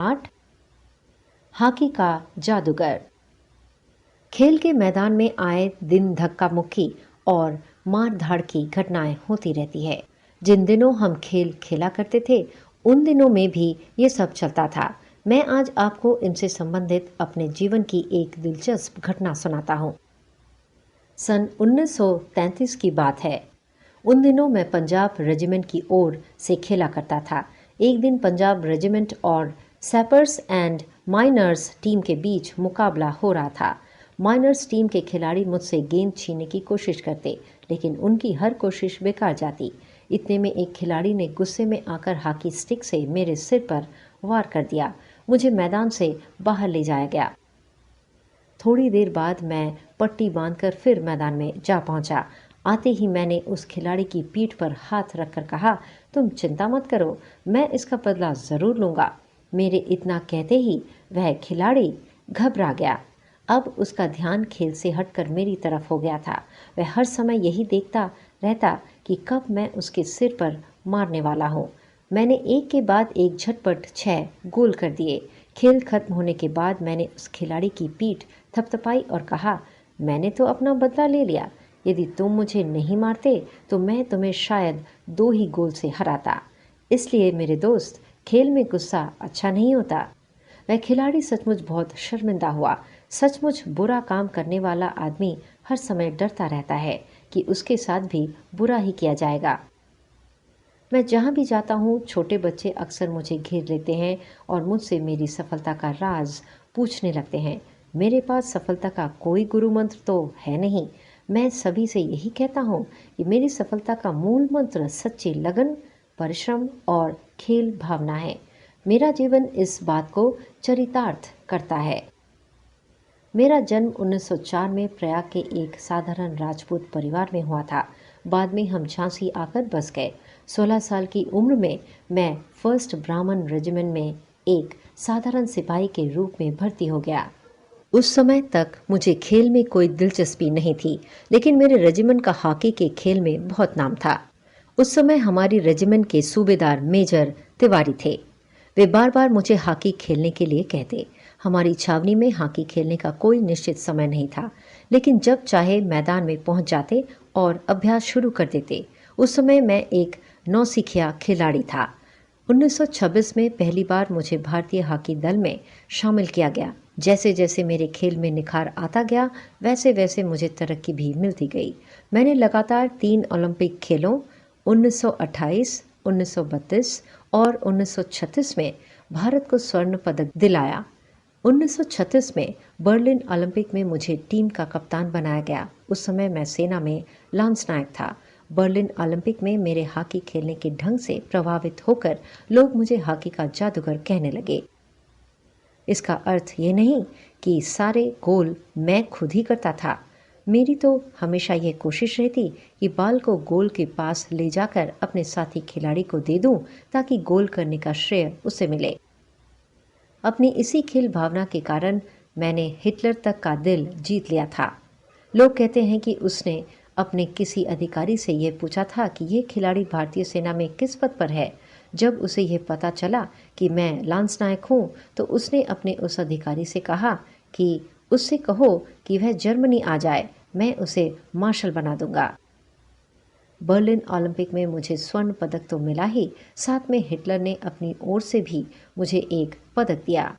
8 hockey का जादूगर। खेल के मैदान में आए दिन धक्का मुक्की और मार धाड़ की घटनाएं होती रहती है। जिन दिनों हम खेल खेला करते थे उन दिनों में भी ये सब चलता था। मैं आज आपको इनसे संबंधित अपने जीवन की एक दिलचस्प घटना सुनाता हूँ। सन 1933 की बात है। उन दिनों मैं पंजाब रेजिमेंट की ओर से खेला करता था। एक दिन पंजाब रेजिमेंट और सैपर्स एंड माइनर्स टीम के बीच मुकाबला हो रहा था। माइनर्स टीम के खिलाड़ी मुझसे गेंद छीनने की कोशिश करते, लेकिन उनकी हर कोशिश बेकार जाती। इतने में एक खिलाड़ी ने गुस्से में आकर हॉकी स्टिक से मेरे सिर पर वार कर दिया। मुझे मैदान से बाहर ले जाया गया। थोड़ी देर बाद मैं पट्टी बांधकर फिर मैदान में जा पहुंचा। आते ही मैंने उस खिलाड़ी की पीठ पर हाथ रखकर कहा, तुम चिंता मत करो, मैं इसका बदला ज़रूर लूँगा। मेरे इतना कहते ही वह खिलाड़ी घबरा गया। अब उसका ध्यान खेल से हटकर मेरी तरफ हो गया था। वह हर समय यही देखता रहता कि कब मैं उसके सिर पर मारने वाला हूँ। मैंने एक के बाद एक झटपट 6 गोल कर दिए। खेल खत्म होने के बाद मैंने उस खिलाड़ी की पीठ थपथपाई और कहा, मैंने तो अपना बदला ले लिया। यदि तुम मुझे नहीं मारते तो मैं तुम्हें शायद 2 ही गोल से हराता। इसलिए मेरे दोस्त, खेल में गुस्सा अच्छा नहीं होता। वह खिलाड़ी सचमुच बहुत शर्मिंदा हुआ। सचमुच बुरा काम करने वाला आदमी हर समय डरता रहता है कि उसके साथ भी बुरा ही किया जाएगा। मैं जहाँ भी जाता हूँ छोटे बच्चे अक्सर मुझे घेर लेते हैं और मुझसे मेरी सफलता का राज पूछने लगते हैं। मेरे पास सफलता का कोई गुरु मंत्र तो है नहीं। मैं सभी से यही कहता हूँ कि मेरी सफलता का मूल मंत्र सच्ची लगन, परिश्रम और खेल भावना है। मेरा जीवन इस बात को चरितार्थ करता है। मेरा जन्म 1904 में प्रयाग के एक साधारण राजपूत परिवार में हुआ था। बाद में हम झांसी आकर बस गए। 16 साल की उम्र में मैं फर्स्ट ब्राह्मण रेजिमेंट में एक साधारण सिपाही के रूप में भर्ती हो गया। उस समय तक मुझे खेल में कोई दिलचस्पी नहीं थी, लेकिन मेरे रेजिमेंट का हॉकी के खेल में बहुत नाम था। उस समय हमारी रेजिमेंट के सूबेदार मेजर तिवारी थे। वे बार बार मुझे हॉकी खेलने के लिए कहते। हमारी छावनी में हॉकी खेलने का कोई निश्चित समय नहीं था, लेकिन जब चाहे मैदान में पहुंच जाते और अभ्यास शुरू कर देते। उस समय मैं एक नौसिखिया खिलाड़ी था। 1926 में पहली बार मुझे भारतीय हॉकी दल में शामिल किया गया। जैसे जैसे मेरे खेल में निखार आता गया, वैसे वैसे मुझे तरक्की भी मिलती गई। मैंने लगातार 3 ओलंपिक खेलों 1928, 1932 और 1936 में भारत को स्वर्ण पदक दिलाया। 1936 में बर्लिन ओलंपिक में मुझे टीम का कप्तान बनाया गया। उस समय मैं सेना में लांस नायक था। बर्लिन ओलंपिक में मेरे हॉकी खेलने के ढंग से प्रभावित होकर लोग मुझे हॉकी का जादूगर कहने लगे। इसका अर्थ ये नहीं कि सारे गोल मैं खुद ही करता था। मेरी तो हमेशा यह कोशिश रहती कि बाल को गोल के पास ले जाकर अपने साथी खिलाड़ी को दे दूं, ताकि गोल करने का श्रेय उसे मिले। अपनी इसी खेल भावना के कारण मैंने हिटलर तक का दिल जीत लिया था। लोग कहते हैं कि उसने अपने किसी अधिकारी से यह पूछा था कि यह खिलाड़ी भारतीय सेना में किस पद पर है। जब उसे यह पता चला कि मैं लांस नायक हूँ, तो उसने अपने उस अधिकारी से कहा कि उससे कहो कि वह जर्मनी आ जाए, मैं उसे मार्शल बना दूंगा। बर्लिन ओलंपिक में मुझे स्वर्ण पदक तो मिला ही, साथ में हिटलर ने अपनी ओर से भी मुझे एक पदक दिया।